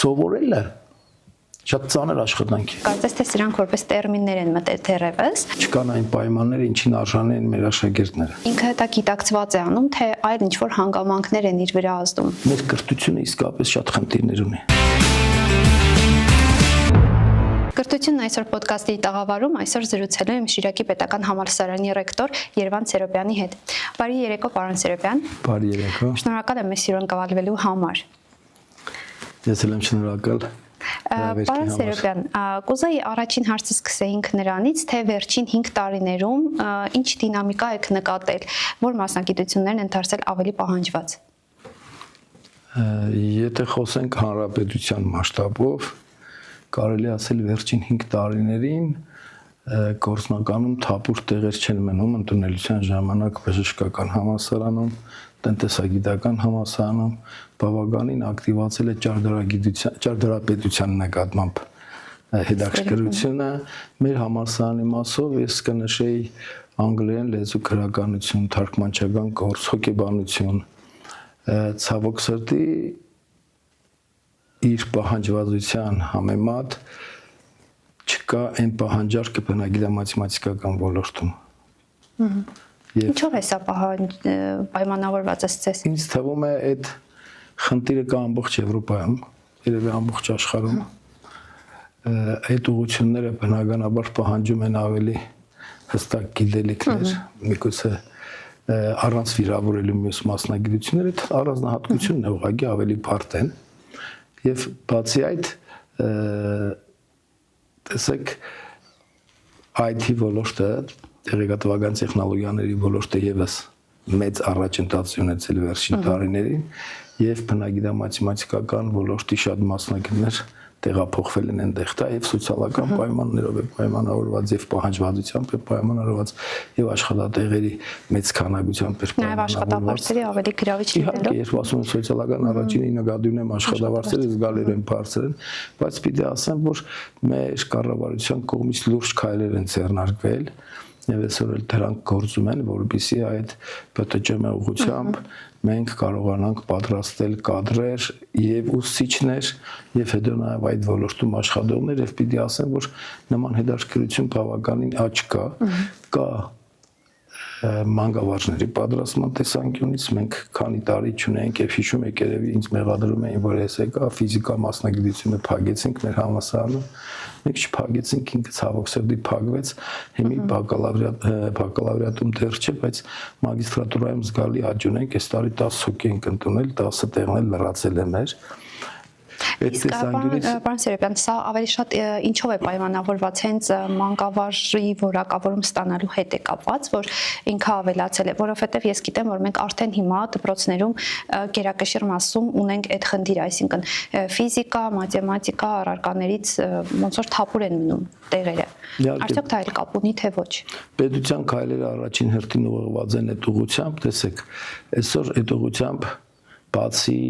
սովորելը շատ ծանր աշխատանք է։ Կարծես թե սրանք որպես տերմիններ են մտել դեռևս։ Չկան այն պայմանները, ինչին արժանի են մեր աշակերտները։ Ինքը դա գիտակցված է անում, թե այլ ինչ-որ հանգամանքներ են իր վրա ազդում։ Մեր կրթությունը իսկապես շատ խնդիրներ ունի։ Կրթությունն այսօր ոդկասթի տաղավարում այսօր զրուցելու եմ Շիրակի պետական համալսարանի ռեկտոր Երվանդ Սերոբյանի հետ։ Բարի երեկո, պարոն Սերոբյան։ Բարի երեկո։ Շնորհակալ եմ մեզ սիրուն կվալվելու համար։ Ես էլ եմ շնորհակալ։ Պարոն Սերոբյան, կուզեի առաջին հարցը սկսեինք նրանից, թե վերջին 5 տարիներում ինչ դինամիկա եք նկատել, որ մասնագիտություններն են դարձել ավելի պահանջված։ Եթե խոսենք հանրապետության մասշտաբով, կարելի ասել վերջին 5 տարիներին գործնականում թափուր տեղեր չեն մնում ընդունելության ժամանակ բժշկական համալսարանում, տնտեսագիտական համալսարանում բավականին ակտիվացել է ճարտարապետության նկատմամբ հետաքրքրությունը մեր համալսարանի մասով ես կնշեի անգլերեն լեզու գրականություն, թարգմանչական գործ, հոգեբանություն, ցավոք սրտի իր պահանջվածության համեմատ չկա այն պահանջարկը բնագիտամաթեմատիկական ոլորտում։ Ինչով է սա պայմանավորված ըստ ձեզ։ Ինձ թվում է այդ խնդիրը կա ամբողջ Եվրոպայում, երևի ամբողջ աշխարհում։ Այդ ուղղությունները բնականաբար պահանջում են ավելի հստակ գիտելիքներ, միգուցե առանց վիրավորելու մյուս մասնագիտությունները, այդ առանձնահատկությունն է ուղղակի ավելի բարդ են։ Եվ բացի այդ, տեսեք, IT ոլորտը, տեղեկատվական տեխնոլոգիաների ոլորտը եւս մեծ առաջընթաց ունեցել վերջին տարիներին եւ բնագիտամաթեմատիկական ոլորտի շատ մասնագետներ տեղափոխվել են այնտեղ դա եւ սոցիալական պայմաններով է պայմանավորված եւ պահանջվածությամբ է պայմանավորված եւ աշխատատեղերի մեծ քանակությամբ է պայմանավորված։ Նաեւ աշխատավարձերի ավելի գրավիչ լինելով։ Իհարկե, ես ասում եմ սոցիալական առաջինի նկատի ունեմ աշխատավարձերը զգալիորեն բարձր են, բայց պիտի ասեմ, որ մեր կառավարության կողմից լուրջ քայլեր են ձեռնարկվել եւ այսօր էլ դրանք գործում են, որովհետեւ այդ ԲՏՃ ուղղությամբ մենք կարողանանք պատրաստել կադրեր եւ ուսուցիչներ եւ հետո նաեւ այդ ոլորտում աշխատողներ եւ պիտի ասեմ, որ նման հետաքրքրություն բավականին աճ կա մանկավարժների պատրաստման տեսանկյունից մենք քանի տարի չունենք եւ հիշում եք երևի ինձ մեղադրում էին, որ ես եկա ֆիզիկա մասնագիտությունը փակեցինք մեր համալսարանում, մենք չփակեցինք, ինքը ցավոք սրտի փակվեց, հիմի բակալավրիատում դեռ չէ, բայց մագիստրատուրայում զգալի աճ ունենք, այս տարի 10 հոգի ենք ընդունել, 10 տեղն էլ լրացել է մեր։ Իսկ պարոն Սերոբյան, սա ավելի շատ ինչով է պայմանավորված հենց մանկավարժի որակավորում ստանալու հետ է կապված, որ ինքը ավելացել է, որովհետև ես գիտեմ, որ մենք արդեն հիմա դպրոցներում գերակշիռ մասում ունենք այդ խնդիրը, այսինքն ֆիզիկա, մաթեմատիկա առարկաներից ոնց որ թափուր են մնում տեղերը։ Արդյոք դա էլ կապ ունի թե ոչ։ Պետության քայլերը առաջին հերթին ուղղված են այդ ուղղությամբ, տեսեք, այսօր այդ ուղղությամբ բացի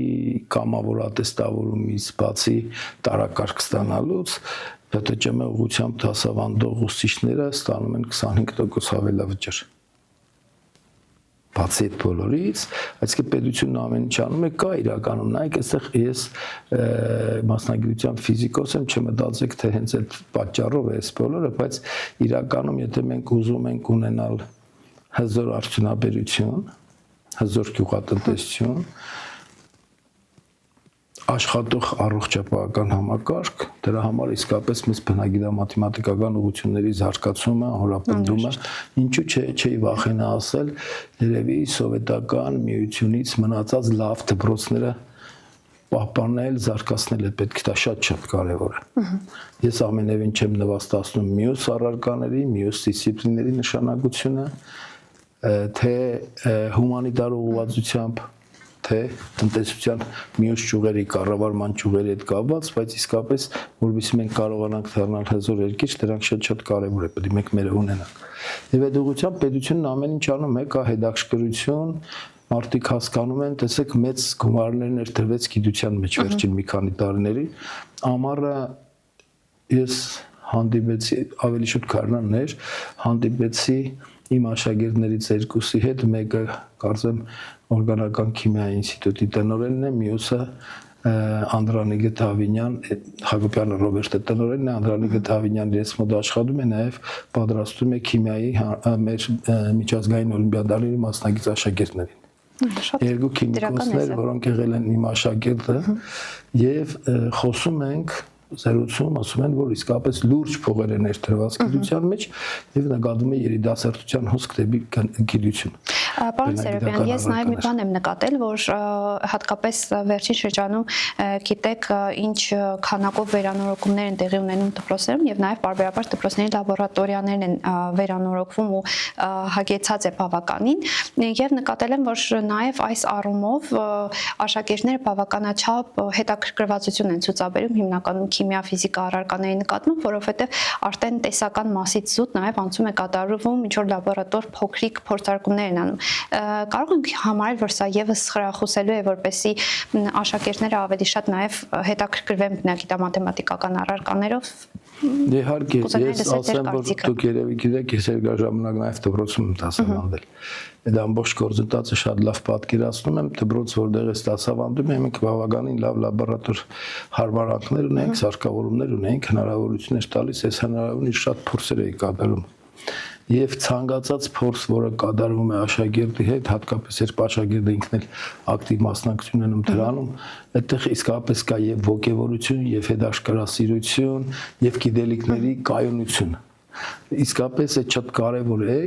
կամավորատեստավորումից, բացի տարակարգ ստանալուց, ԲՏՃ ուղղությամբ դասավանդող ուսուցիչները ստանում են 25% ավելավճար։ Բացի այդ բոլորից, այսինքն պետությունն ամեն ինչ անում է, կա իրականում, նայեք, այստեղ ես մասնագիտությամբ ֆիզիկոս եմ, չմտածեք, թե հենց այդ պատճառով է այս բոլորը, բայց իրականում, եթե մենք ուզում ենք ունենալ հզոր արդյունաբերություն, հզոր գյուղատնտեսություն, աշխատող առողջապահական համակարգ, դրա համար իսկապես մեծ բնագիտամաթեմատիկական ուղղությունների զարգացումը, հորապնդումը, ինչու չէի վախենա ասել, երևի սովետական միությունից մնացած լավ դպրոցները պահպանել, զարգացնել է պետք, դա շատ կարևոր է։ Ես ամենևին չեմ նվաստացնում մյուս առարկաների, մյուս դիսցիպլինների նշանակությունը, թե հումանիտար ուղղվածությամբ, թե տնտեսության մյուս ճյուղերի, կառավարման ճյուղերի հետ կապված, բայց իսկապես, որովհետեւ մենք կարողանանք դառնալ հզոր երկիր, դրանք շատ կարևոր է, պետք է մենք մեր ունենանք։ Եվ այդ ուղղությամբ պետությունն ամեն ինչ անում է, կա հետաքրքրություն, մարդիկ հասկանում են, տեսեք, մեծ գումարներ ներդրվեց գիտության մեջ վերջին մի քանի տարիների, ամառը ես հանդիպեցի, ավելի շուտ քառնաններ, հանդիպեցի իմ աշակերտներից երկուսի հետ, մեկը կարծեմ օրգանական քիմիայի ինստիտուտի տնօրենն է, մյուսը Անդրանիկ Դավինյան, Հակոբյանը Ռոբերտը տնօրենն է, Անդրանիկ Դավինյանն իրենց մոտ աշխատում է, նաև պատրաստում է քիմիայի մեր միջազգային օլիմպիադաների մասնակից աշակերտներին։ Երկու քիմիկոսներ, որոնք եղել են իմ աշակերտը, եւ խոսում ենք զրուցում, ասում են, որ իսկապես լուրջ փողեր են ներդրված գիտության մեջ եւ նկատում է երիտասարդության հոսք դեպի գիտություն։ Պարոն Սերոբյան, ես նաև մի բան եմ նկատել, որ հատկապես վերջին շրջանում գիտեք ինչ քանակով վերանորոգումներ են տեղի ունենում դպրոցներում եւ նաև բարբերաբար դպրոցների լաբորատորիաներն են վերանորոգվում ու հագեցած է բավականին եւ նկատել եմ, որ նաև այս առումով աշակերտները բավականաչափ հետաքրքրվածություն են ցուցաբերում հիմնականում քիմիա, ֆիզիկա առարկաների նկատմամբ, որովհետեւ արդեն տեսական մասից զուտ նաև անցում է կատարվում ինչ որ լաբորատոր փոքրիկ փորձարկումներ են անում։ Կարող ենք համարել, որ սա եւս խրախուսելու է, որպեսզի աշակերտները ավելի շատ նաև հետաքրքրվեն բնագիտամաթեմատիկական առարկաներով։ Իհարկե, ես ասեմ, որ դուք երևի գիտեք, ես երկար ժամանակ նաև դպրոցում եմ դասավանդել։ Այդ ամբողջ գործընթացը շատ լավ պատկերացնում եմ, դպրոց որտեղ ես դասավանդում եմ, մենք բավականին լավ լաբորատոր հարմարանքներ ունենք, սարքավորումներ ունենք, հնարավորություններ տալիս, այս հնարավորությունից շատ փորձեր էի կատարում։ Եվ ցանկացած փորձ, որը կատարվում է աշակերտի հետ, հատկապես երբ աշակերտը ինքն էլ ակտիվ մասնակցություն ունում դրանում, այդտեղ իսկապես կա եւ ոգևորություն, եւ հետաքրքրասիրություն, եւ գիտելիքների կայունություն։ Իսկապես է շատ կարեւոր է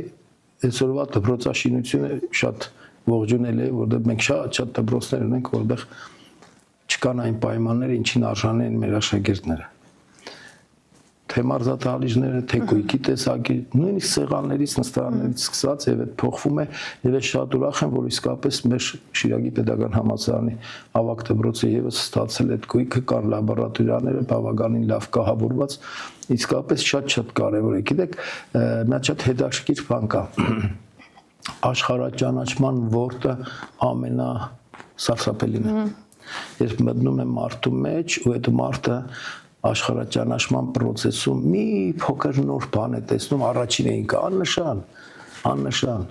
այսօրվա դպրոցաշինությունը շատ ողջունել է, որովհետեւ մենք շատ դպրոցներ ունենք, որտեղ չկան այն պայմանները, ինչին արժանի են մեր աշակերտները։ Թե մարզաթալիժները, թե գույքի տեսակի, նույնիսկ սեղաններից, նստարաններից սկսած եւ այդ փոխվում է եւ ես շատ ուրախ եմ, որ իսկապես մեր Շիրակի Պետական Համալսարանի ավագ դպրոցը եւս ստացել այդ գույքը, կան լաբորատորիաները բավականին լավ կահավորված, իսկապես շատ կարեւոր է։ Գիտեք, մի շատ հետաքրքիր բան կա։ Աշխարհաճանաչման որդը ամենասարսափելին է։ Երբ մտնում եմ մարդու մեջ ու այդ մարդը աշխարհաճանաչման process-ում մի փոքր նոր բան է տեսնում, առաջին էինք աննշան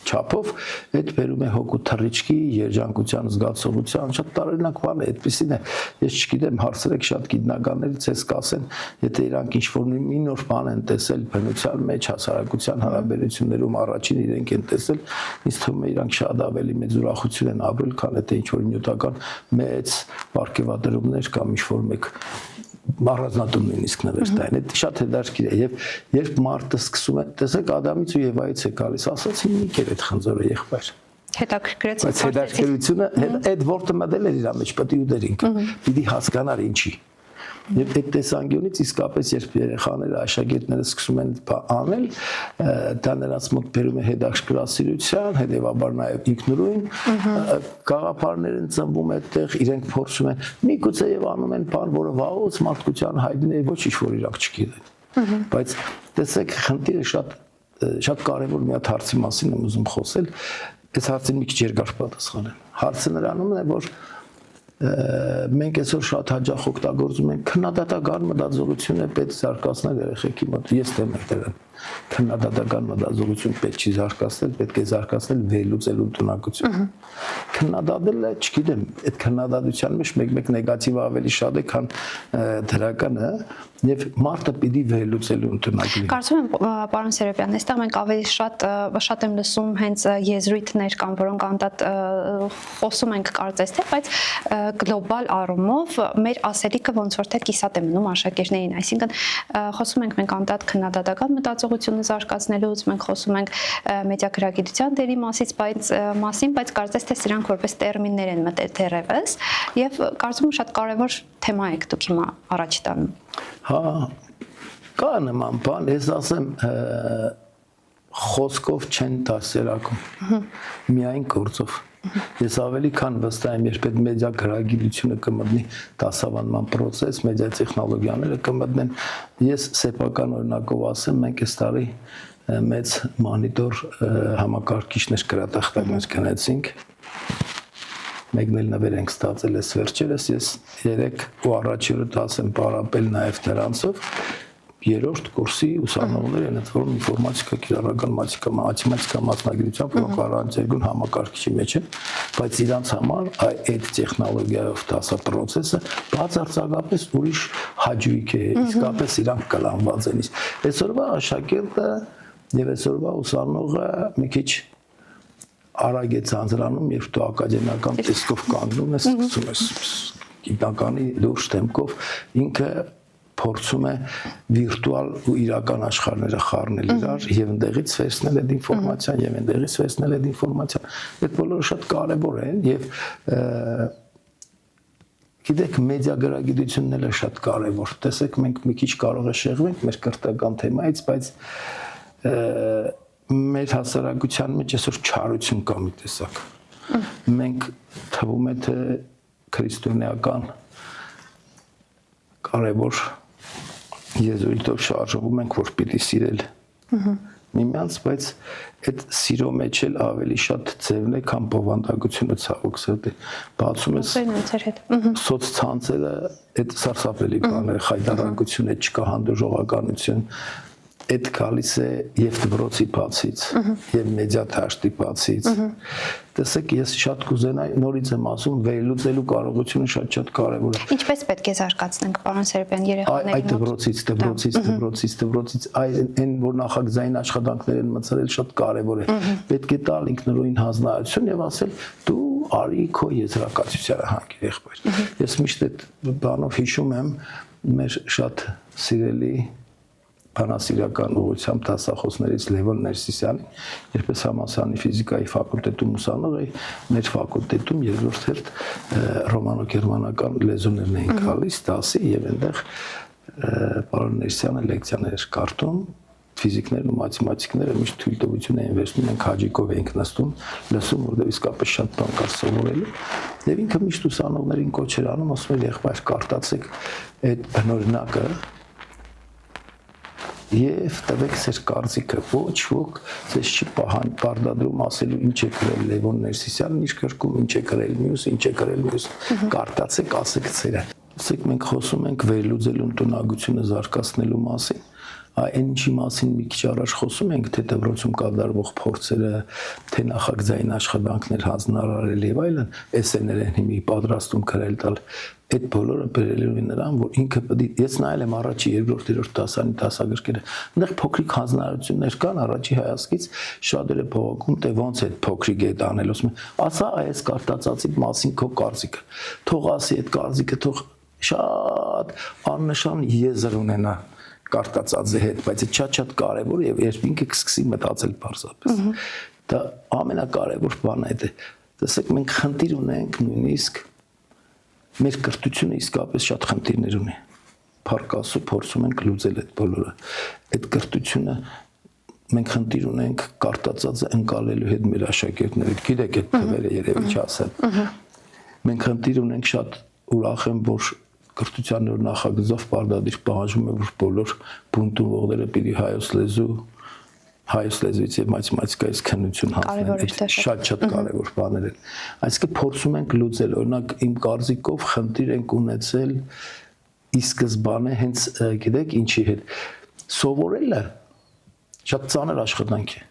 չափով, այդ բերում է հոգու թռիչքի, երջանկության զգացողության, շատ տարօրինակ բան է, այդպեսին է։ Ես չգիտեմ, հարցրեք շատ գիտնականներից, ես կասեն, եթե իրանք ինչ-որ մի նոր բան են տեսել բնության մեջ, հասարակության հարաբերություններում առաջին իրենք են տեսել, ինձ թվում է իրանք շատ ավելի մեծ ուրախություն են ապրել, քան եթե ինչ-որ նյութական մեծ պարգևատրումներ կամ ինչ-որ մեկ առանձնատուն նույնիսկ նվերտային, այդ շատ հետաքրքիր է եւ երբ մարդը սկսում է, տեսեք Ադամից ու Եվայից է գալիս, ասացին մի կեր այդ խնձորը եղբայր։ Հետաքրքրեց։ Բայց հետաքրքրությունը այդ որդը մտել էր իր մեջ, պետք է ուտերինք, պիտի հասկանար ինչի։ Եվ այդ տեսանկյունից իսկապես երբ երեխաները, աշակերտները սկսում են անել, դա նրանց մոտ բերում է հետաքրքրասիրության, հետեւաբար նաև ինքնուրույն գաղափարներ են ծնվում այդտեղ, իրենք փորձում են միգուցե եւ անում են բան, որը վաղուց մարդկության հայտնի է, ոչ ինչ-որ իրանք չգիտեն։ Բայց տեսեք, խնդիրը շատ կարևոր մի հատ հարցի մասին եմ ուզում խոսել, այս հարցին մի քիչ երկար պատասխանեմ։ Հարցը նրանում է, որ մենք այսօր շատ հաճախ օգտագործում ենք քննադատական մտածողությունը պետք զարգացնել երեխեքի մոտ։ Ես դեմ եմ դրան։ Քննադատական մտածողություն պետք չի զարգացնել, պետք է զարգացնել վերլուծելու ունակություն։ Քննադատելը, չգիտեմ, այդ քննադատության մեջ մեկ նեգատիվը ավելի շատ է, քան դրականը, եւ մարդը պիտի վերլուծելու ունակություն լինի։ Կարծում եմ, պարոն Սերոբյան, այստեղ մենք ավելի շատ եմ լսում հենց եզրույթներ կամ որոնք անդադ խոսում ենք կարծես թե, բայց գլոբալ առումով մեր ասելիքը ոնց որ թե կիսատ է մնում աշակերտներին, այսինքն խոսում ենք մենք անդադ քննադատական մտածողությունը զարգացնելուց, մենք խոսում ենք մեդիագրագիտության դերի մասին, բայց կարծես թե սրանք որպես տերմիններ են մտել դեռևս եւ կարծում եմ շատ կարեւոր թեմա եք դուք հիմա առաջ տանում։ Հա, կա նման բան, ես ասեմ խոսքով չեն դասերակում, միայն գործով։ Ես ավելի քան վստահ եմ, երբ այդ մեդիա գրագիտությունը կմտնի դասավանդման process, մեդիա տեխնոլոգիաները կմտնեն, ես սեփական օրինակով ասեմ, մենք այս տարի մեծ մոնիտոր համակարգիչներ գրատախտակներ գնացինք, մեկն էլ նվեր ենք ստացել այս վերջերս, ես 3 ու առաջի օրը ասեմ պարապել նաև դրանցով, երրորդ կուրսի ուսանողներ են, այդ որում ինֆորմատիկա, կիրառական մաթեմատիկա մասնագիտությամբ փոխարինեցին համակարգչի մեջ են, բայց իրանց համար այդ տեխնոլոգիայով դասապրոցեսը բացարձակապես ուրիշ հաճույք է, իսկապես իրանք կլանված են։ Այսօրվա աշակերտը եւ այսօրվա ուսանողը մի քիչ արագ է ցանցրանում, երբ դու ակադեմիական տեսքով կանգնում ես, սկսում ես գիտականի լուրջ թեմքով, ինքը փորձում է վիրտուալ ու իրական աշխարհները խառնել իրար եւ այնտեղից վերցնել այդ ինֆորմացիան եւ այնտեղից վերցնել այդ ինֆորմացիան։ Այդ բոլորը շատ կարեւոր են եւ գիտեք, մեդիա գրագիտությունն էլ է շատ կարեւոր։ Տեսեք, մենք մի քիչ կարող է շեղվենք մեր կրթական թեմայից, բայց մեր հասարակության մեջ այսօր չարություն կա մի տեսակ։ Մենք թվում է թե քրիստոնեական կարևոր եզրույթով շարժվում ենք, որ պիտի սիրել միմյանց, բայց այդ սիրո մեջ էլ ավելի շատ ձևն է, քան բովանդակությունը ցավոք սրտի։ Բացում ես սոցցանցերը, այդ սարսափելի բաներ, խայտարակություն, այդ չկա հանդուրժողականություն, այդ գալիս է եւ դպրոցի բացից եւ մեդիա դաշտի բացից։ Տեսեք, ես շատ կուզենայի, նորից եմ ասում, վերլուծելու կարողությունը շատ կարեւոր է։ Ինչպես պետք է զարգացնենք, պարոն Սերոբյան, երեխաներին։ Այդ դպրոցից, այն որ նախագծային աշխատանքներ են մտցրել, շատ կարեւոր է։ Պետք է տալ ինքնուրույն հանձնարարություն եւ ասել դու արի քո եզրակացությանը հանգիր եղբայր։ Ես միշտ այդ բանով հիշում եմ մեր շատ սիրելի բանասիրական ուղղությամբ դասախոսներից Լևոն Ներսիսյանին, երբես համալսարանի ֆիզիկայի ֆակուլտետում ուսանող էի, մեր ֆակուլտետում երկրորդ հերթ ռոմանո-գերմանական լեզուներն էին գալիս դասի եւ այնտեղ պարոն Ներսիսյանը լեկցիաներ էր կարդում, ֆիզիկներն ու մաթեմատիկները միշտ թույլտվություն էին վերցնում, մենք հաջիկով էինք նստում, լսում, որտեղ իսկապես շատ բան կար սովորելու, եւ ինքը միշտ ուսանողներին կոչ էր անում, ասում էր եղբայր կարտացեք այդ բնօրինակը եւ տվեք ձեր կարծիքը, ոչ ոք ձեզ չի պարտադրում ասելու ինչ է գրել Լևոն Ներսիսյանն իր գրքում, ինչ է գրել մյուսը, ինչ է գրել մյուսը, կարտացեք, ասեք ձերը։ Ասեք, մենք խոսում ենք վերլուծելու ընտունակությունը զարգացնելու մասին, այն ինչի մասին մի քիչ առաջ խոսում ենք, թե դպրոցում կատարվող փորձերը, թե նախագծային աշխատանքներ հանձնարարել եւ այլն, էսսեներ են հիմի պատրաստում գրել տալ, այդ բոլորը բերելու են նրան, որ ինքը պետք է, ես նայել եմ առաջի, երկրորդ, երրորդ դասարանի դասագրքերը, այնտեղ փոքրիկ հանձնարարություններ կան, առաջի հայացքից շատերը բողոքում, թե ոնց է փոքրիկ է տանել, ասում են, ասա այս կարտացածի մասին քո կարծիքը, թող ասի այդ կարծիքը, թող շատ աննշան եզր ունենա կարտացածի հետ, բայց այդ շատ կարևոր է եւ երբ ինքը կսկսի մտածել բարձրապես։ Դա ամենակարևոր բանը է։ Տեսեք, մենք խնդիր ունենք նույնիսկ մեր կրթությունը իսկապես շատ խնդիրներ ունի։ Փառք Աստծո, փորձում ենք լուծել այդ բոլորը։ Այդ կրթությունը մենք խնդիր ունենք կարտացածը ընկալելու հետ մեր աշակերտները։ Գիտեք, այդ թվերը երևի չասեմ։ Մենք խնդիր ունենք, շատ ուրախ եմ, որ կրթության նոր նախագծով պարտադիր պահանջվում է, որ բոլոր բունտուվողները պիտի հայոց լեզվից եւ մաթեմատիկայից քննություն հանձնեն։ Շատ կարեւոր բաներ են։ Այսինքն փորձում ենք լուծել, օրինակ իմ կարծիքով խնդիր ենք ունեցել ի սկզբանե հենց գիտեք ինչի հետ սովորելը շատ ծանր աշխատանք է։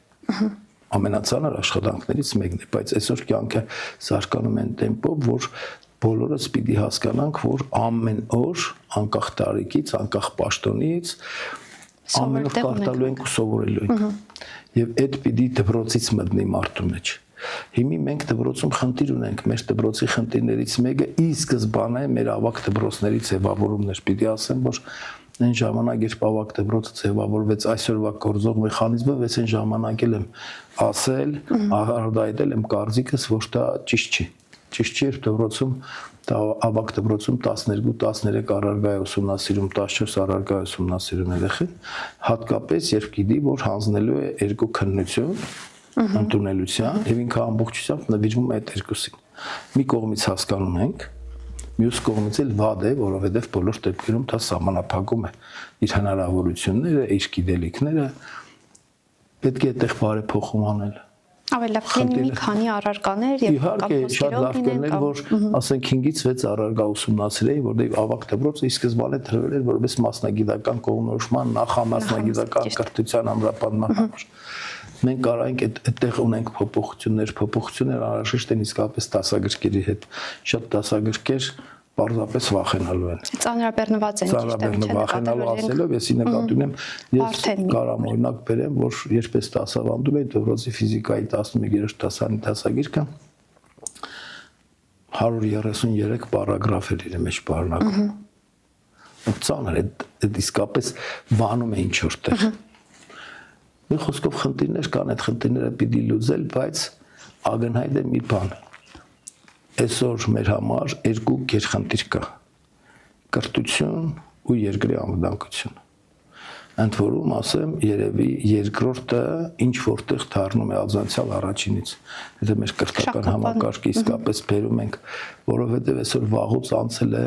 Ամենածանր աշխատանքներից մեկն է, բայց այսօր կյանքը զարգանում է տեմպով, որ բոլորս պիտի հասկանանք, որ ամեն օր, անկախ տարիքից, անկախ պաշտոնից, ամեն օր կարդալու ենք ու սովորելու ենք։ Եվ այդ պիտի դպրոցից մտնի մարդու մեջ։ Հիմա մենք դպրոցում խնդիր ունենք, մեր դպրոցի խնդիրներից մեկը ի սկզբանե մեր ավագ դպրոցների ձևավորումն էր, պիտի ասեմ, որ այն ժամանակ երբ ավագ դպրոցը ձևավորվեց այսօրվա գործող մեխանիզմով, ես այն ժամանակ եմ ասել, արտահայտել եմ կարծիքս, որ դա ճիշտ չի։ Ճիշտ չէ, դպրոցում ավագ դպրոցում 12-13 առարգա է ուսումնասիրում, 14 առարգա է ուսումնասիրում երեխին, հատկապես երբ գիտի, որ հանձնելու է երկու քննություն ընդունելության եւ ինքը ամբողջությամբ նվիրվում է այդ երկուսին։ Մի կողմից հասկանում ենք, մյուս կողմից էլ վատ է, որովհետեւ բոլոր դեպքերում դա սահմանափակում է իր հնարավորությունները, իր գիտելիքները, պետք է այդտեղ բարեփոխում անել։ Ավելի լավ կլինի մի քանի առարկաներ եւ իհարկե շատ լավ կլիներ, որ ասենք 5-ից 6 առարկա ուսումնասիրեի, որտեղ ավագ դպրոցը ի սկզբանե դրվել էր որպես մասնագիտական կողմնորոշման, նախամասնագիտական կրթության ամրապնդման համար։ Մենք կարանք այդտեղ ունենք փոփոխություններ անհրաժեշտ են իսկապես դասագրքերի հետ։ Շատ դասագրքեր պարզապես վախենալու են։ Ծանրաբեռնված են, ծանրաբեռնված վախենալու ասելով, եսի նկատում եմ, ես կարամ օրինակ բերեմ, որ երբես դասավանդում էի դպրոցի ֆիզիկայի 11-րդ դասարանի դասագիրքը 133 պարագրաֆ էր իր մեջ պարունակում։ Ծանր է, իսկապես վանում է ինչ-որ տեղ։ Մի խոսքով խնդիրներ կան, այդ խնդիրները պիտի լուծել, բայց ակնհայտ է մի բան։ Այսօր մեր համար երկու գերխնդիր կա՝ կրթություն ու երկրի անվտանգություն։ Ընդ որում ասեմ, երևի երկրորդը ինչ որտեղ դառնում է ազանցիալ առաջինից։ Եթե մեր կրթական համակարգը իսկապես բերում ենք, որովհետև այսօր վաղուց անցել է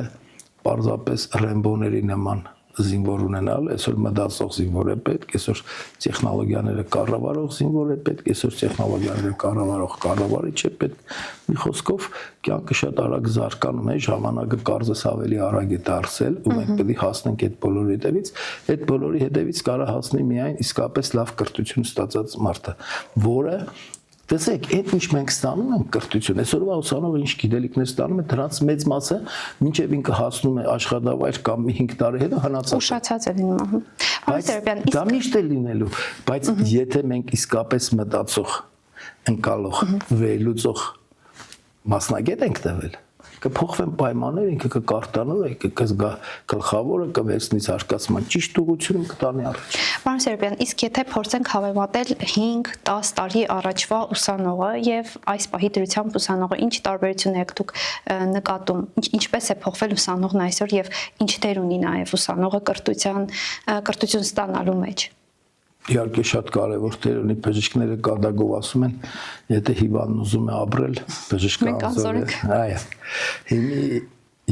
պարզապես ռեմբոների նման զինվոր ունենալ, այսօր մտածող զինվոր է պետք, այսօր տեխնոլոգիաները կառավարող զինվոր է պետք, այսօր տեխնոլոգիաները կառավարող կառավարիչ է պետք։ Մի խոսքով կյանքը շատ արագ զարգանում է, ժամանակը կարծես ավելի արագ է դարձել, ու մենք պետք է հասնենք այդ բոլորի հետևից, այդ բոլորի հետևից կարող հասնի միայն իսկապես լավ կրթություն ստացած մարդը, որը տեսեք, այդ ինչ մենք ստանում ենք կրթություն, այսօրվա ուսանողը ինչ գիտելիքներ ստանում է, դրանց մեծ մասը մինչև ինքը հասնում է աշխատավայր կամ 5 տարի հետո հնացած է։ Ուշացած է լինում, դա միշտ է լինելու, բայց եթե մենք իսկապես մտածող, ընկալող, վերլուծող մասնագետ ենք տվել, կփոխվեն պայմանները, ինքը կկարտանոր, կզգա գլխավորը, կվերցնի զարգացման ճիշտ ուղղությունը, կտանի առաջ։ Պարոն Սերոբյան, իսկ եթե փորձենք հավելվածել 5-10 տարի առաջվա ուսանողը եւ այս պահի դրությամբ ուսանողը, ինչ տարբերություն եք դուք նկատում, ինչպես է փոխվել ուսանողն այսօր եւ ինչ դեր ունի նաեւ ուսանողը կրթություն ստանալու մեջ։ Իհարկե շատ կարևոր դեր ունի, բժիշկները կատակով ասում են, եթե հիվանդն ուզում է ապրել, բժիշկը անզոր է։ Այո։ Հիմի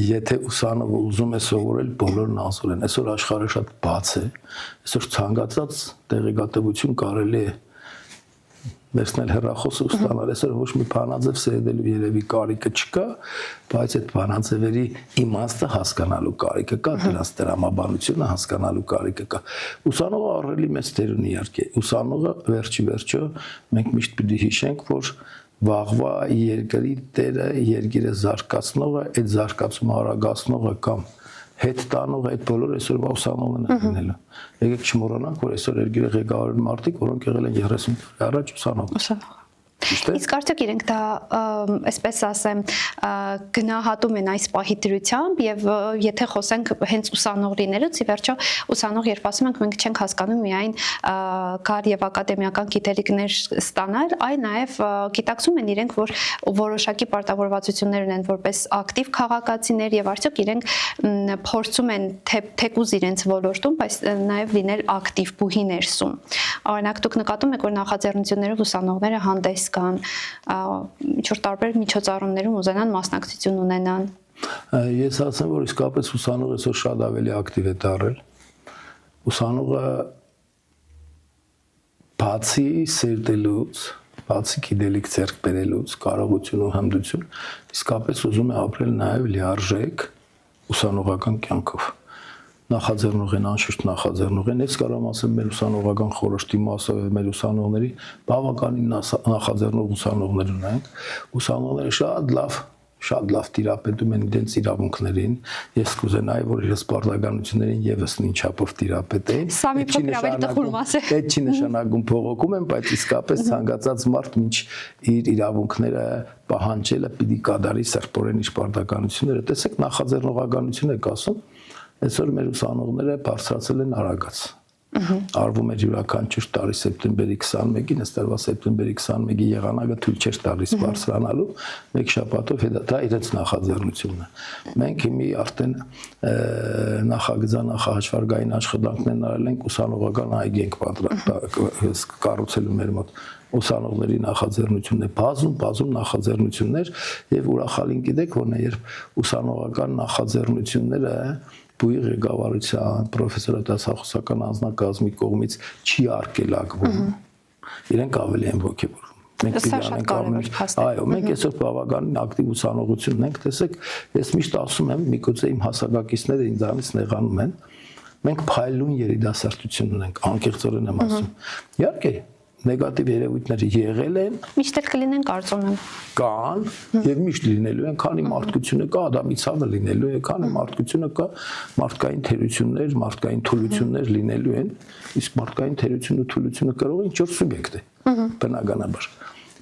եթե ուսանողը ուզում է սովորել, բոլորն անզոր են։ Այսօր աշխարհը շատ բաց է։ Այսօր ցանկացած տեղեկատվություն կարելի է վերցնել հեռախոսը ու ստանալ։ Այսօր ոչ մի բանաձև սերդելու երևի կարիքը չկա, բայց այդ բանաձևերի իմաստը հասկանալու կարիքը կա, դրանց դրամաբանությունը հասկանալու կարիքը կա։ Ուսանողը ահռելի մեծ դեր ունի իհարկե։ Ուսանողը վերջիվերջո մենք միշտ պիտի հիշենք, որ վաղվա երկրի տերը, երկիրը զարգացնողը, այդ զարգացումը արագացնողը կամ հետ տանող այդ բոլորը այսօրվա ուսանողներն են լինելու։ Եկեք չմոռանանք, որ այսօր երկիրը ղեկավարում մարդիկ, որոնք եղել են 30 տարի առաջ ուսանող։ Իսկ արդյոք իրենք դա, այսպես ասեմ, գնահատում են այս պահի դրությամբ եւ եթե խոսենք հենց ուսանողներից, ի վերջո ուսանող երբ ասում ենք մենք չենք հասկանում միայն կար եւ ակադեմիական գիտելիքներ ստանալ, այլ նաեւ գիտակցում են իրենք, որ որոշակի պարտավորվածություններ ունեն որպես ակտիվ քաղաքացիներ եւ արդյոք իրենք փորձում են թեկուզ իրենց ոլորտում, բայց նաեւ լինել ակտիվ բուհի ներսում։ Օրինակ դուք նկատում եք, որ նախաձեռնություններով ուսանողները հանդես կան, ինչ-որ տարբեր միջոցառումներում ուզենան մասնակցություն ունենան։ Ես ասեմ, որ իսկապես ուսանողը այսօր շատ ավելի ակտիվ է դառել։ Ուսանողը բացի սերտելուց, բացի գիտելիք ձեռք բերելուց, կարողություն ու հմտություն, իսկապես ուզում է ապրել նաև լիարժեք ուսանողական կյանքով։ Նախաձեռնող են, անշուշտ նախաձեռնող են, ես կարող եմ ասեմ մեր ուսանողական խորհրդի մասով եւ մեր ուսանողների բավականին նախաձեռնող ուսանողներ ունենք, ուսանողները շատ լավ տիրապետում են իրենց իրավունքներին, ես կուզենայի, որ իրենց պարտականություններին եւս նույն չափով տիրապետեն։ Սա մի փոքր ավելի տխուր մաս է։ Այդ չի նշանակում փողոքում են, բայց իսկապես ցանկացած մարդ ինչ իր իրավունքները պահանջելը պիտի կատարի սրբորեն իր պարտականությունները։ Տեսեք, նախաձեռնողականություն եք ասում, այսօր մեր ուսանողները բարձրացել են արագած։ Արվում էր յուրաքանչյուր տարի սեպտեմբերի 21-ին, ըստ տարվա սեպտեմբերի 21-ի եղանակը թույլ չէր տալիս բարձրանալու, մեկ շաբաթով դա իրենց նախաձեռնությունն է։ Մենք հիմի արդեն նախագծան նախահաշվարկային աշխատանքներն արել ենք ուսանողական այգի կառուցելու մեր մոտ ուսանողների նախաձեռնությունն է, բազում նախաձեռնություններ եւ ուրախալին գիտեք, որ երբ ուսանողական նախաձեռնությունները բուի ղեկավարության, պրոֆեսորադասախոսական անձնակազմի կողմից չի արգելակվում, իրենք ավելի են ոգևորվում։ Մենք այո, մենք այսօր բավականին ակտիվ ուսանողություն ենք, տեսեք, ես միշտ ասում եմ, միգուցե իմ հասակակիցները ինձանից նեղանում են, մենք փայլուն երիտասարդություն ունենք, անկեղծորեն եմ ասում։ Իհարկե, նեգատիվ երևույթները եղել են, միշտ էլ կլինեն, կարծում եմ։ Կան եւ միշտ լինելու են, քանի մարդկությունը կա, Ադամի ցավը լինելու է, քանի մարդկությունը կա, մարդկային թերություններ, մարդկային թուլություններ լինելու են, իսկ մարդկային թերությունը ու թուլությունը կարող է ինչ-որ սուբյեկտ է, բնականաբար։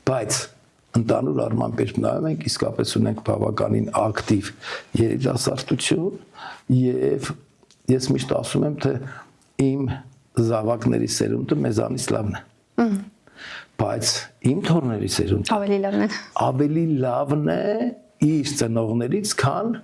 Բայց ընդհանուր առմամբ երբ նայում ենք, իսկապես ունենք բավականին ակտիվ երիտասարդություն եւ ես միշտ ասում եմ, թե իմ զավակների սերունդը մեզանից լավն է։ Բայց իմ թորների սերունդը ավելի լավն է իր ծնողներից, քան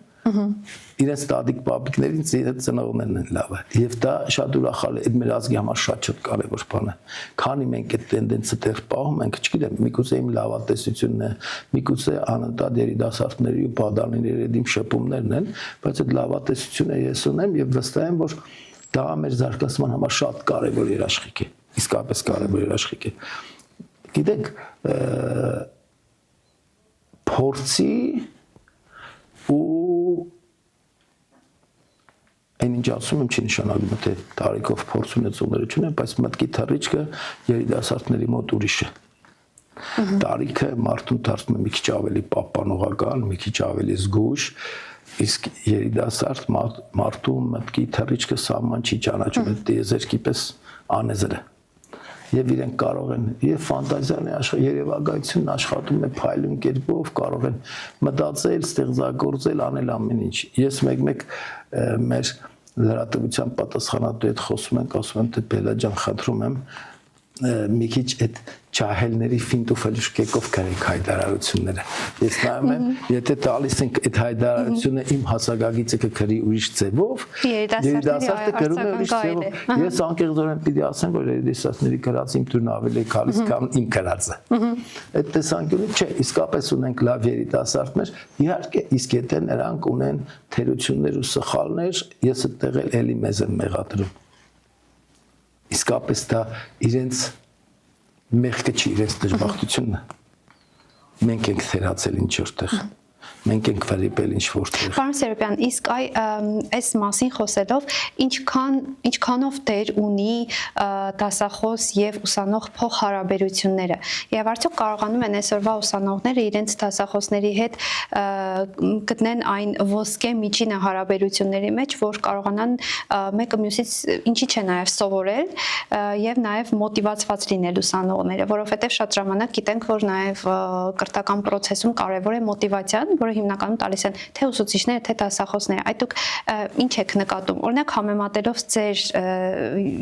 իրենց տատիկ պապիկներից իրենց ծնողներն են լավը։ Եվ դա շատ ուրախալ է, այդ մեր ազգի համար շատ կարևոր բան է։ Քանի մենք այդ տենդենսը դեռ պահում ենք, չգիտեմ, միգուցե իմ լավատեսությունն է, միգուցե անընդհատ երիտասարդների ու բադալիների իմ շփումներն են, բայց այդ լավատեսությունը ես ունեմ եւ վստահ եմ, որ դա մեր զարգացման համար շատ կարևոր երաշխիք է, իսկապես կարևոր երաշխիք է։ Գիտեք, փորձի ու այն ինչ ասում եմ չի նշանակում, թե տարիքով փորձ ունեցողները չունեն, բայց մտքի թռիչքը երիտասարդների մոտ ուրիշ է։ Տարիքը մարդուն դարձնում է մի քիչ ավելի պահպանողական, մի քիչ ավելի զգույշ, իսկ երիտասարդ մարդու մտքի թռիչքը սահման չի ճանաչում, այդ եզերքի պես անեզր է։ Եվ իրենք կարող են, եւ ֆանտազիան է երևակայությունն աշխատում է փայլուն կերպով, կարող են մտածել, ստեղծագործել, անել ամեն ինչ։ Ես մեկ մեր լրատվության պատասխանատու հետ խոսում ենք, ասում եմ, թե Բելա ջան, խնդրում եմ, մի քիչ այդ ջահելների ֆինտուֆելուշ կեկով գրեք հայտարարությունները։ Ես նայում եմ, եթե տալիս ենք այդ հայտարարությունը իմ հասակագիծը կգրի ուրիշ ձևով, երիտասարդը գրում է ուրիշ ձևով։ Ես անկեղծորեն պիտի ասեմ, որ երիտասարդների գրած իմ տունը ավելի քալիս կամ իմ գրածը։ Այդ տեսանկյունից չէ, իսկապես ունենք լավ երիտասարդներ, իհարկե, իսկ եթե նրանք ունեն թերություններ ու սխալներ, ես այդտեղ էլի մեզ եմ մեղադրում։ Իսկապես դա իրենց մեղքը չի, իրենց դժբախտությունն է։ Մենք ենք թերացել ինչ-որ տեղ, մենք ենք վրիպել ինչ-որ տեղ։ Պարոն Սերոբյան, իսկ այս մասին խոսելով, ինչքանով դեր ունի դասախոս եւ ուսանող փոխհարաբերությունները, եւ արդյոք կարողանում են այսօրվա ուսանողները իրենց դասախոսների հետ գտնեն այն ոսկե միջինը հարաբերությունների մեջ, որ կարողանան մեկը մյուսից ինչի՞ չէ նաեւ սովորել եւ նաեւ մոտիվացված լինել ուսանողները, որովհետեւ շատ ժամանակ գիտենք, որ նաեւ կրթական process-ում կարեւոր է մոտիվացիան, որը հիմնականում տալիս են թե ուսուցիչները, թե դասախոսները։ Այդ դուք ինչ եք նկատում։ Օրինակ համեմատելով ձեր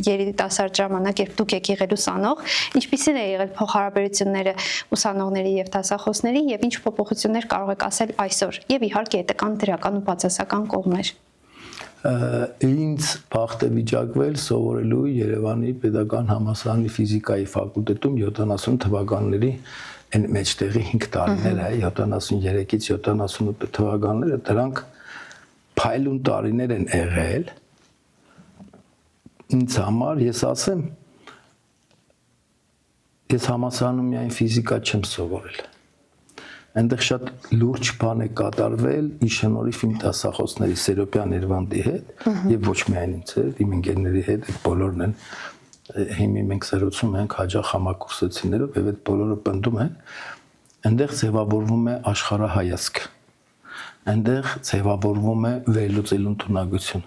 երիտասարդ ժամանակ, երբ դուք եք եղել ուսանող, ինչպիսին է եղել փոխհարաբերությունները ուսանողների եւ դասախոսների եւ ինչ փոփոխություններ կարող եք ասել այսօր։ Եվ իհարկե դա կան դրական ու բացասական կողմեր։ Ինձ բախտ է վիճակվել սովորելու Երևանի Պետական համալսարանի ֆիզիկայի ֆակուլտետում 70 թվականների այն մեջտեղի 5 տարիները, 73-ից 78 թվականները, դրանք փայլուն տարիներ են եղել։ Ինձ համար, ես ասեմ, ես համալսարանում միայն ֆիզիկա չեմ սովորել։ Այնտեղ շատ լուրջ բան է կատարվել ի շնորհիվ իմ դասախոսների Սերոբյան Երվանդի հետ եւ ոչ միայն ինձ հետ, իմ ընկերների հետ, այդ բոլորն են հիմի մենք զրուցում ենք հաջող համակուրսեցիներով եւ այդ բոլորը պնդում են, այնտեղ ձևավորվում է աշխարհահայացք, այնտեղ ձևավորվում է վերլուծելու ընդունակություն,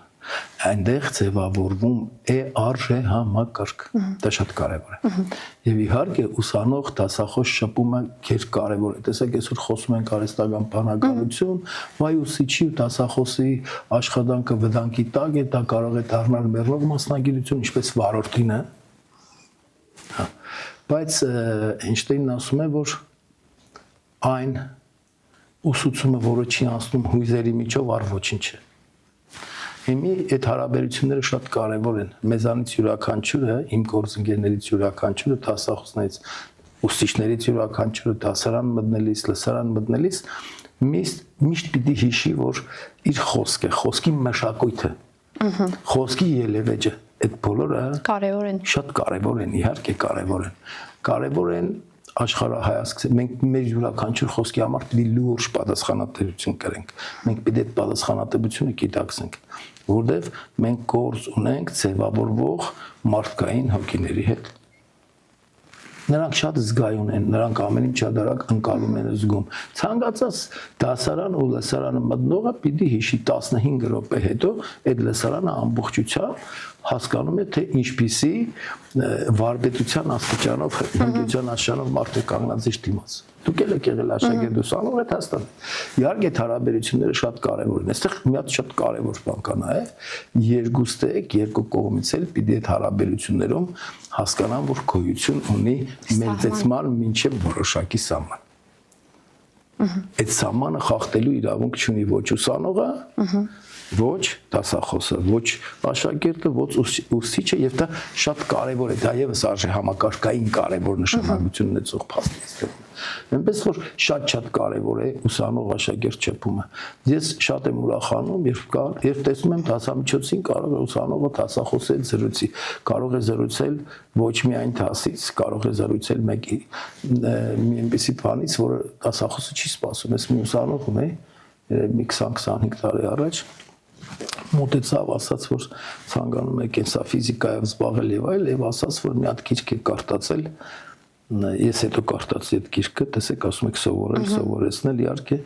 այնտեղ ձևավորվում է արժե համակարգ, դա շատ կարևոր է։ Եվ իհարկե ուսանող դասախոս շփումը քեր կարևոր է։ Տեսեք, այսօր խոսում ենք արհեստական բանականություն, վայ ուսիչի ու դասախոսի աշխատանքը վտանգի տակ է, դա կարող է դառնալ մեռնող մասնագիտություն, ինչպես վարորդինը։ Բայց Էյնշտեյնն ասում է, որ այն ուսուցումը, որը չի անցնում հույզերի միջով, առ ոչինչ է։ Հիմի այդ հարաբերությունները շատ կարևոր են։ Մեզանից յուրաքանչյուրը, իմ գործընկերներից յուրաքանչյուրը, դասախոսներից, ուսուցիչներից յուրաքանչյուրը դասարան մտնելիս, լսարան մտնելիս միշտ պիտի հիշի, որ իր խոսքը, խոսքի մշակույթը, խոսքի ելևէջը, այդ բոլորը կարևոր են։ Շատ կարևոր են, իհարկե կարևոր են։ Կարևոր են աշխարհայացք, մենք մեր յուրաքանչյուր խոսքի համար պիտի լուրջ պատասխանատվություն կրենք։ Մենք պիտի այդ պատասխանատվությունը գիտակցենք, որովհետև մենք գործ ունենք ձևավորվող մարդկային հոգիների հետ։ Նրանք շատ զգայուն են, նրանք ամեն ինչ շատ արագ ընկալում են զգում։ Ցանկացած դասարան ու լսարանը մտնողը պիտի հիշի 15 րոպե հետո այդ լսարանը ամբողջությամբ հասկանում է, թե ինչպիսի վարպետության աստիճանով, հնգյության աստիճանով մարդ է կանգնած իր դիմաց։ Դուք եք եղել աշակերտ ուսանող, այդ հաստատ է։ Իհարկե այդ հարաբերությունները շատ կարևոր են։ Այստեղ մի հատ շատ կարևոր բան կա նաև, երկուստեք, երկու կողմից էլ պիտի այդ հարաբերություններում հասկանան, որ գոյություն ունի մեծեցման մինչև որոշակի սահման։ Այդ սահմանը խախտելու իրավունք չունի ոչ ուսանողը, ոչ դասախոսը, ոչ աշակերտը, ոչ ուսուցիչը, եւ դա շատ կարեւոր է, դա եւս արժե համակարգային կարեւոր նշանակություն ունեցող փաստից։ Այնպես որ շատ կարեւոր է ուսանող-աշակերտ շփումը։ Ես շատ եմ ուրախանում, երբ տեսնում եմ դասամիջոցին կարող է ուսանողը դասախոսել զրույցի, կարող է զրուցել ոչ միայն դասից, կարող է զրուցել մի այնպիսի բանից, որը դասախոսը չի սպասում։ Ես մի ուսանող ունեի, մի 20-25 տարի առաջ մոտեցավ, ասաց, որ ցանկանում է կենսաֆիզիկայով զբաղվել եւ այլ, եւ ասաց, որ մի հատ գիրք է կարդացել, ես հետո կարդացի այդ գիրքը, տեսեք, ասում եք սովորել, սովորեցնել, իհարկե,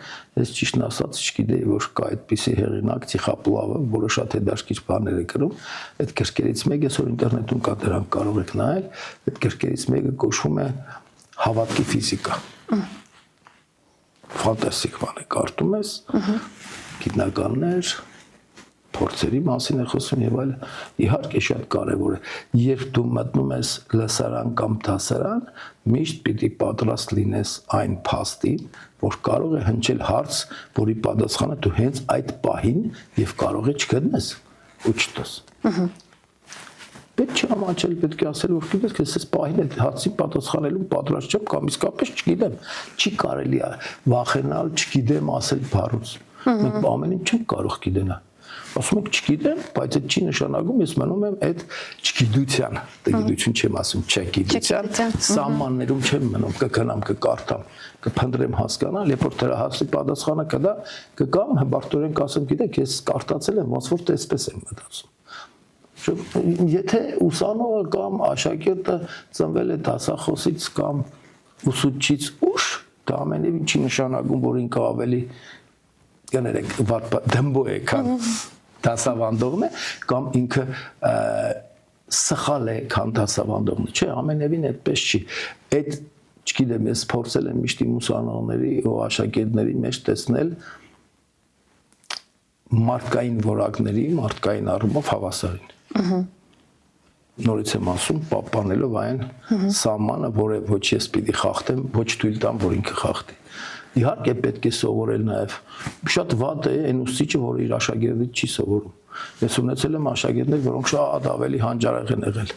ես ճիշտն ասած չգիտեի, որ կա այդպիսի հեղինակ Տիխապլավը, որը շատ հետաքրքիր բաներ է գրում, այդ գրքերից մեկը այսօր ինտերնետում կա, դրանք կարող եք նայել, այդ գրքերից մեկը կոչվում է Հավատքի ֆիզիկա։ Ֆանտաստիկ բան է, կարդում ես, գիտնականներ, փորձերի մասին է խոսում եւ այլն, իհարկե շատ կարեւոր է։ Երբ դու մտնում ես լսարան կամ դասարան, միշտ պիտի պատրաստ լինես այն փաստին, որ կարող է հնչել հարց, որի պատասխանը դու հենց այդ պահին եւ կարող է չգտնես ու չտես։ Պետք չէ ամաչել, պետք է ասել, որ գիտես, ես այս պահին այդ հարցին պատասխանելու պատրաստ չեմ կամ իսկապես չգիտեմ, չի կարելի վախենալ, չգիտեմ ասել բառուց։ Մենք ամեն ինչ չենք կարող գիտենալ։ Ասում եք չգիտեմ, բայց այդ չի նշանակում, ես մնում եմ այդ չգիտության, գիտություն չեմ ասում, չգիտության, սահմաններում չեմ մնում, կգնամ, կկարդամ, կփնտրեմ հասկանալ, երբ որ դրա հարցի պատասխանը կդա, կգամ, հբարտորեն կասեմ, գիտեք, ես կարդացել եմ, ոնց որ տեսպես եմ մտածում։ Եթե ուսանողը կամ աշակերտը ծնվել է դասախոսից կամ ուսուցչից ուշ, դա ամենևին չի նշանակում, որ ինքը ավելի կներեք դմբո է, քան դասավանդողն է, կամ ինքը սխալ է, քան դասավանդողն է, չէ, ամենևին այդպես չի։ Այդ, չգիտեմ, ես փորձել եմ միշտ իմ ուսանողների ու աշակերտների մեջ տեսնել մարդկային որակների, մարդկային առումով հավասարին։ Նորից եմ ասում, պահպանելով այն սահմանը, որը ոչ ես պիտի խախտեմ, ոչ թույլ տամ, որ ինքը խախտի։ Իհարկե պետք է սովորել նաև։ Շատ վատ է այն ուսուցիչը, որը իր աշակերտից չի սովորում։ Ես ունեցել եմ աշակերտներ, որոնք շատ ավելի հանճարեղ են եղել։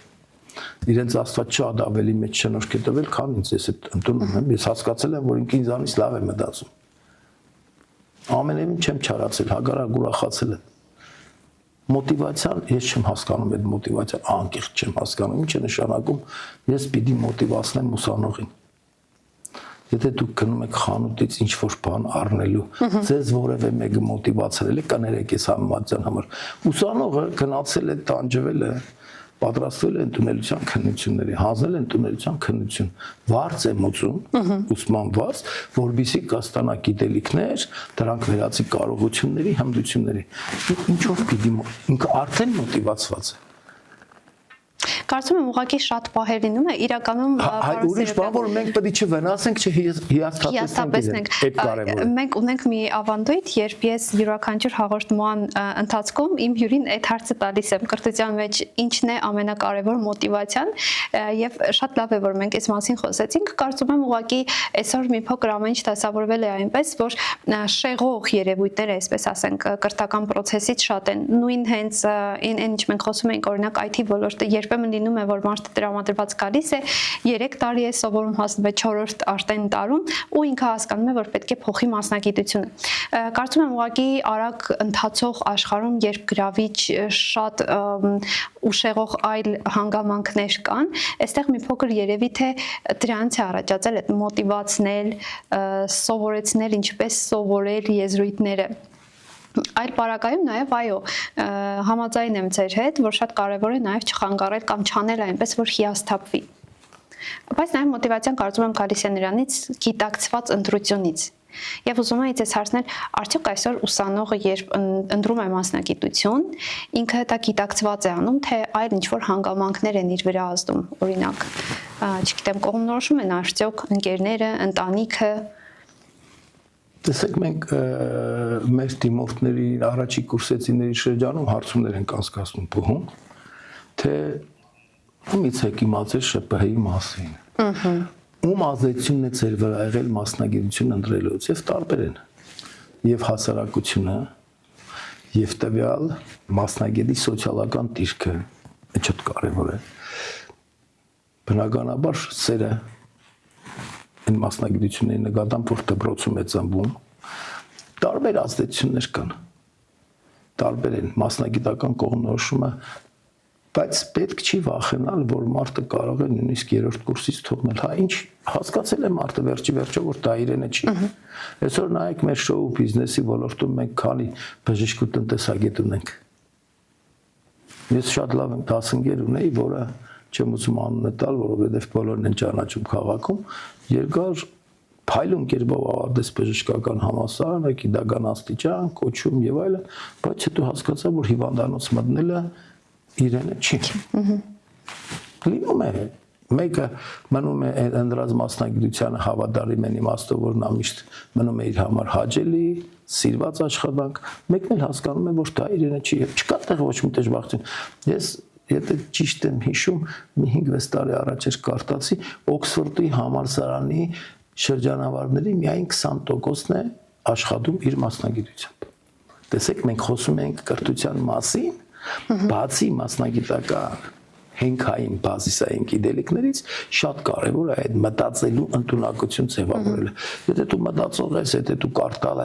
Իրենց Աստված շատ ավելի մեծ շնորհք է տվել, քան ինձ, ես այդ ընդունում եմ։ Ես հասկացել եմ, որ ինքը ինձանից լավ է մտածում։ Ամենևին չեմ չարացել, հակառակ ուրախացել եմ։ Մոտիվացիան, ես չեմ հասկանում այդ մոտիվացիան, անկեղծ չեմ հասկանում, ինչ է նշանակում, ես պիտի մոտիվացնեմ ուսանողին։ Եթե դուք գնում եք խանութից ինչ-որ բան առնելու, ձեզ որևէ մեկը մոտիվացրել է, կներեք ես համեմատության համար։ Ուսանողը գնացել է, տանջվել է, պատրաստվել է ընդունելության քննությունների, հանձնել է ընդունելության քննություն, վարձ է մուծում, ուսման վարձ, որպեսզի կստանա գիտելիքներ, դրանք վերածի կարողությունների, հմտությունների։ Ինչով պիտի ինքը արդեն մոտիվացված է։ Կարծում եմ ուղղակի շատ պահեր լինում է իրականում ուրիշ բան, որ մենք պետք է չվնասենք, չհիասթափվենք, այդ կարևոր է։ Մենք ունենք մի ավանդույթ, երբ ես յուրաքանչյուր հաղորդման ընթացքում իմ հյուրին այդ հարցը տալիս եմ կրթության մեջ ինչն է ամենակարևոր մոտիվացիան, եւ շատ լավ է, որ մենք այս մասին խոսեցինք։ Կարծում եմ ուղղակի այսօր մի փոքր ամեն ինչ դասավորվել է այնպես, որ շեղող երևույթները, այսպես ասենք, կրթական process-ից շատ են։ Նույն հենց այն ինչ մենք խոսում ենք, օրինակ IT ոլորտը երբեմն լինում է, որ մարդը տրամադրված գալիս է, 3 տարի է սովորում, հասնում է 4-րդ արդեն տարում ու ինքը հասկանում է, որ պետք է փոխի մասնագիտությունը։ Կարծում եմ ուղղակի արագ ընթացող աշխարհում, երբ գրավիչ շատ ուշեղող այլ հանգամանքներ կան, այստեղ մի փոքր երևի թե դրանց է առաջացել այդ մոտիվացնել, սովորեցնել ինչպես սովորել եզրույթները։ Այլ պարագայում նաև այո, համաձայն եմ ձեր հետ, որ շատ կարևոր է նաև չխանգարել կամ չանել այնպես, որ հիասթափվի։ Բայց նաև մոտիվացիան կարծում եմ գալիս է նրանից գիտակցված ընտրությունից։ Եվ ուզում եմ ձեզ հարցնել, արդյոք այսօր ուսանողը երբ ընտրում է մասնագիտություն, ինքը դա գիտակցված է անում, թե այլ ինչ-որ հանգամանքներ են իր վրա ազդում, օրինակ, չգիտեմ, կողմնորոշում են արդյոք ընկերները, ընտանիքը։ Տեսեք, մենք մեր դիմորդների առաջի կուրսեցիների շրջանում հարցումներ ենք անցկացնում փողում, թե ումից եք իմացել ՇՊՀ-ի մասին։ Ում ազդեցությունն է ձեր վրա եղել մասնագիտություն ընտրելուց, եւ տարբեր են։ Եվ հասարակությունը, եւ տվյալ մասնագետի սոցիալական դիրքը, շատ կարեւոր է։ Բնականաբար սերը այն մասնագիտությունների նկատմամբ, որ դպրոցում է ծնվում, տարբեր ազդեցություններ կան։ Տարբեր են մասնագիտական կողմնորոշումը, բայց պետք չի վախենալ, որ մարդը կարող է նույնիսկ 3-րդ կուրսից թողնել։ Հա, ինչ հասկացել է մարդը վերջի որ դա իրենը չի։ Այսօր նայեք մեր շոու բիզնեսի ոլորտում մենք քանի բժիշկ ու տնտեսագետ ունենք։ Ես շատ լավ դասընկեր ունեի, որը չեմ ուզում անունը տալ, որովհետև բոլորն են ճանաչում քաղաքում, երկար փայլուն կերպով ավարտեց բժշկական համալսարանը, գիտական աստիճան, կոչում եւ այլն, բայց հետո հասկացա, որ հիվանդանոց մտնելը իրենը չի։ Լինում է, մեկը մնում է ընդրած մասնագիտությանը հավատարիմ են իմաստով, որ նա միշտ մնում է իր համար հաճելի, սիրված աշխատանք, մեկն էլ հասկանում է, որ դա իրենը չի, եւ չկա տեղ ոչ մի դժբախտություն։ Ես եթե ճիշտ եմ հիշում, մի 5-6 տարի առաջ էր կարտացի Օքսֆորդի համալսարանի շրջանավարների միայն 20%-ն է աշխատում իր մասնագիտությամբ։ Տեսեք, մենք խոսում ենք կրթության մասին, բացի մասնագիտական հենքային բազիսային գիտելիքներից շատ կարևոր է այդ մտածելու ընդունակություն ձևավորելը։ Եթե դու մտածող ես, եթե դու կարտալ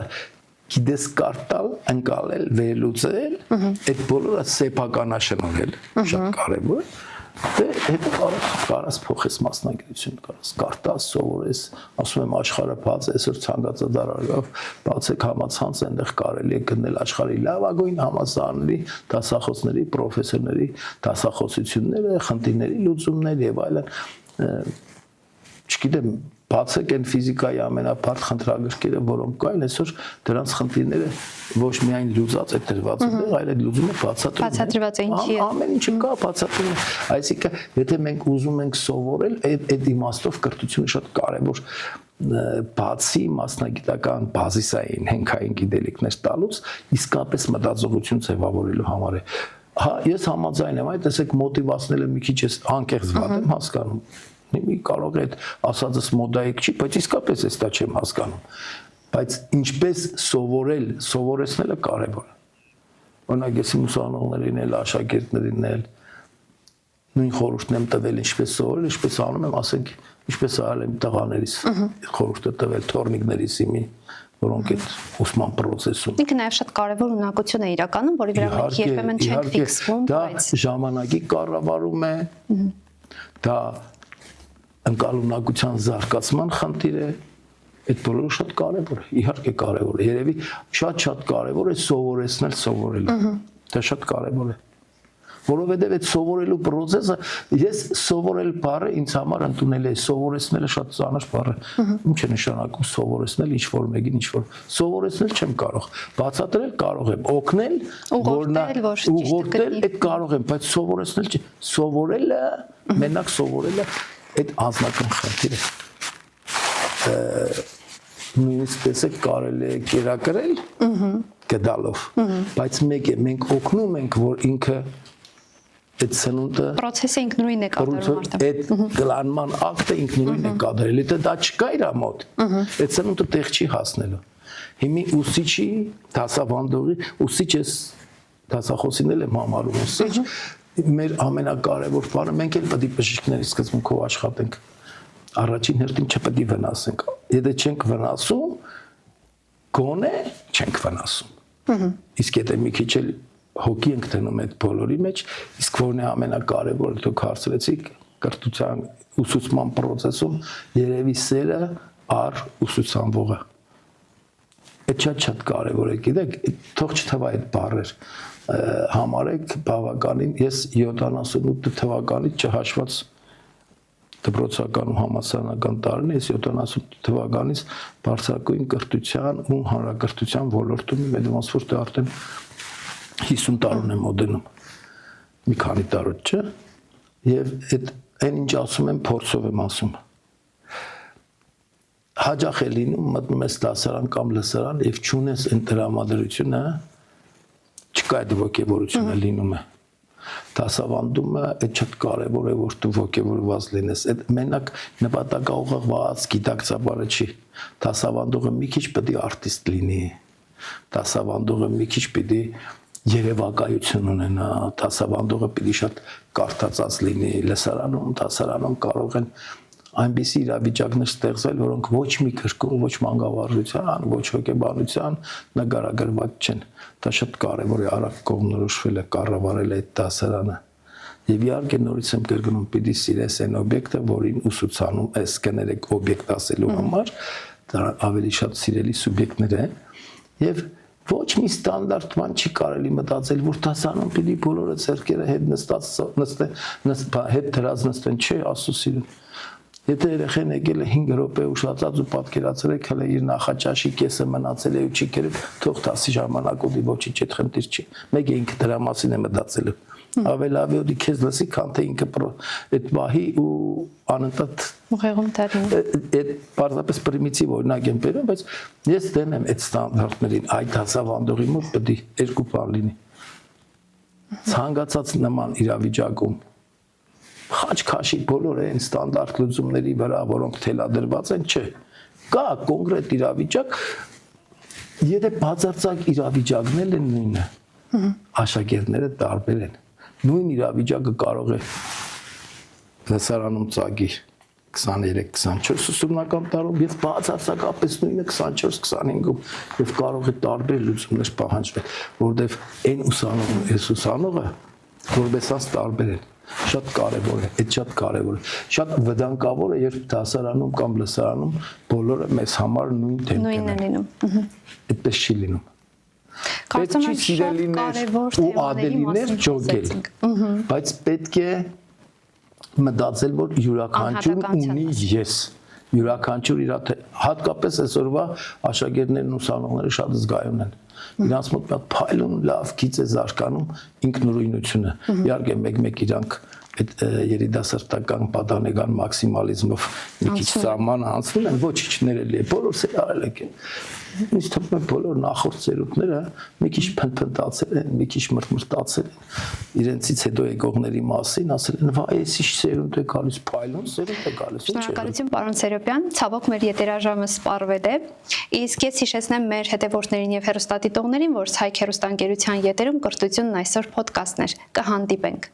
գիտես կարտալ, ընկալել, վերլուծել, այդ բոլորը սեփականաշնորհել, շատ կարևոր է։ Դե հետո կարաս փոխես մասնագիտություն, կարաս կարտաս, սովորես, ասում եմ աշխարհը բաց է, այսօր ցանկացած առարկով բացեք համացանց, այնտեղ կարելի է գտնել աշխարհի լավագույն համալսարանների, դասախոսների, պրոֆեսորների դասախոսությունները, խնդիրների լուծումներ եւ այլն։ Չգիտեմ, բացեք այն ֆիզիկայի ամենաբարդ խնդրագրքերը, որոնք կային, այսօր դրանց խնդիրները ոչ միայն լուծած է դրված է, այլ այդ լուծումը բացատրված է, ինչի է։ Ամեն ինչը կա բացատրում։ Այսինքն, եթե մենք ուզում ենք սովորել, այդ իմաստով կրթությունը շատ կարևոր բացի մասնագիտական բազիսային հենքային գիտելիքներ տալուց, իսկապես մտածողություն ձևավորելու համար է։ Հա, ես համաձայն եմ, այդ տեսեք մոտիվացնելը մի քիչ էս անկեղծ վատ եմ հասկանում։ Մի կարող է այդ ասածս մոդայիկ չի, բայց իսկապես էս դա չեմ հասկանում։ Բայց ինչպես սովորել, սովորեցնելը կարևոր է։ Օրինակ ես իմ ուսանողներին էլ, աշակերտներին էլ նույն խորհուրդն եմ տվել, ինչպես սովորել, ինչպես անում եմ, ասենք, ինչպես արել եմ տղաներիս խորհուրդը տվել թորնիկներիս իմի, որոնք այդ ուսման process-ում։ Ինքը նաև շատ կարևոր ունակություն է իրականում, որի վրա մենք երբեմն չենք ֆիքսվում, բայց դա ժամանակի կառավարում է, դա ընկալունակության զարգացման խնդիր է, այդ բոլորը շատ կարևոր է, իհարկե կարևոր է, երևի շատ կարևոր է սովորեցնել սովորելը, դա շատ կարևոր է, որովհետև այդ սովորելու process-ը, ես սովորել բառը ինձ համար ընդունել է, սովորեցնելը շատ ծանր բառ է, ինչ է նշանակում սովորեցնել ինչ-որ մեկին ինչ-որ, սովորեցնել չեմ կարող, բացատրել կարող եմ, օգնել, ուղղորդել, այդ կարող եմ, բայց սովորեցնել չի, սովորելը, մենակ սովորելը այդ անձնական խնդիր է, նույնիսկ տեսեք կարելի է կերակրել գդալով, բայց մեկ է, մենք օգնում ենք, որ ինքը այդ սնունդը process-ը ինքնուրույն է կատարում արդեն։ Այդ կլանման ակտը ինքնուրույն է կատարել, եթե դա չկա իր մոտ, այդ սնունդը տեղ չի հասնելու։ Հիմի ուսիչի, դասավանդողի, ուսիչս դասախոսին էլ եմ համարում ուսիչ, մեր ամենակարևոր բանը մենք էլ պետք է բժիշկների սկզբունքով աշխատենք։ Առաջին հերթին չպետք է վնասենք։ Եթե չենք վնասում, գոնե չենք վնասում։ Իսկ եթե մի քիչ էլ հոգի ենք դնում այդ բոլորի մեջ, իսկ որն է ամենակարևորը, դուք հարցրեցիք կրթության ուսուցման process-ում երևի սերը առ ուսուցանվողը։ Այդ շատ կարևոր է, գիտեք, թող չթվա այդ բառեր համարեք բավականին, ես 78 թվականից չհաշված դպրոցական ու համալսարանական տարին, ես 78 թվականից բարձրագույն կրթության ու հանրակրթության ոլորտում եմ, ոնց որ դա արդեն 50 տարուն եմ մոդենում, մի քանի տարուց, չէ, եւ այդ այն ինչ ասում եմ, փորձով եմ ասում։ Հաճախ է լինում, մտնում ես դասարան կամ լսարան եւ չունես այն տրամադրությունը, չկա այդ ոգևորությունը լինում է։ Դասավանդումը այդ շատ կարևոր է, որ դու ոգևորված լինես։ Այդ մենակ նպատակաուղղված գիտակցաբարը չի։ Դասավանդողը մի քիչ պետք է արտիստ լինի։ Դասավանդողը մի քիչ պետք է երևակայություն ունենա, դասավանդողը պիտի շատ կարդացած լինի, լսարանում, դասարանում կարող են այնպիսի իրավիճակներ ստեղծվել, որոնք ոչ մի քրկում, ոչ մանկավարժության, ոչ հոգեբանության նկարագրված չեն։ Դա շատ կարևոր է, արագ կողմնորոշվել է, կառավարել այդ դասարանը։ Եվ իհարկե նորից եմ կրկնում, պիտի սիրես այն օբյեկտը, որին ուսուցանում ես, կներեք օբյեկտ ասելու համար, դա ավելի շատ սիրելի սուբյեկտներ են, եւ ոչ մի ստանդարտ բան չի կարելի մտածել, որ դասարանում պիտի բոլորը ձեռքերը հետ հետ դրած նստեն, չէ, Աստծո սիրուն։ Եթե երեխան եկել է 5 րոպե ուշացած ու պատկերացրեք, հələ իր նախաճաշի կեսը մնացել է ու չի կերել, թող տասի ժամանակ ուտի, ոչինչ այդ խնդիր չի։ Մեկը ինքը դրա մասին է մտածելու։ Ավելի լավ է ուտի քեզ լսի, քան թե ինքը այդ բահի ու անընդհատ ուղեղում դառնա։ Այդ պարզապես պրիմիտիվ օրինակ եմ բերում, բայց ես դեմ եմ այդ ստանդարտներին, այդ դասավանդողի մոտ պետք է երկու բան լինի։ Ցանկացած նման իրավիճակում խաչ-քաշի բոլոր այն ստանդարտ լուծումների վրա, որոնք թելադրված են, չէ։ Կա կոնկրետ իրավիճակ, եթե բացարձակ իրավիճակներ են նույնը, աշակերտները տարբեր են։ Նույն իրավիճակը կարող է լսարանում ծագի 23-24 ուսումնական տարում եւ բացարձակապես նույնը 24-25-ում եւ կարող է տարբեր լուծումներ պահանջվել, որովհետեւ այն ուսանողը, այս ուսանողը որովհետեւ տարբեր են։ Շատ կարևոր է, այդ շատ կարևոր է։ Շատ վտանգավոր է, երբ դասարանում կամ լսարանում բոլորը մեզ համար նույն թեման են լինում։ Այդպես չի լինում։ Կարծում եմ շատ կարևոր թեմաների մասին ջոգել, բայց պետք է մտածել, որ յուրաքանչյուրն ունի ես, յուրաքանչյուր իր հատկապես այսօրվա աշակերտներն ուսանողները շատ զգայուն են։ Իրանց մոտ մի հատ փայլուն լավ գիծ է զարգանում ինքնուրույնությունը։ Իհարկե մեկ-մեկ իրանք այդ երիտասարդական պատանեկան մաքսիմալիզմով մի քիչ սահման անցնում են, ոչինչ ներելի է, բոլորս էլ արել եք։ Ինձ թվում է բոլոր նախորդ ծերուկները մի քիչ փնփնտացել են, մի քիչ մրմրտացել են իրենցից հետո եկողների մասին, ասել են, վայ, էս ինչ ծերունդ է գալիս, փայլուն ծերունդ է գալիս։ Շնորհակալություն, պարոն Սերոբյան, ցավոք մեր եթերաժամը սպառվել է։ Իսկ ես հիշեցնեմ մեր հետևորդներին եւ հեռուստադիտողներին, որ Հայք հեռուստաընկերության եթերում կրթությունն այսօր ոդկասթն է։ Կհանդիպենք։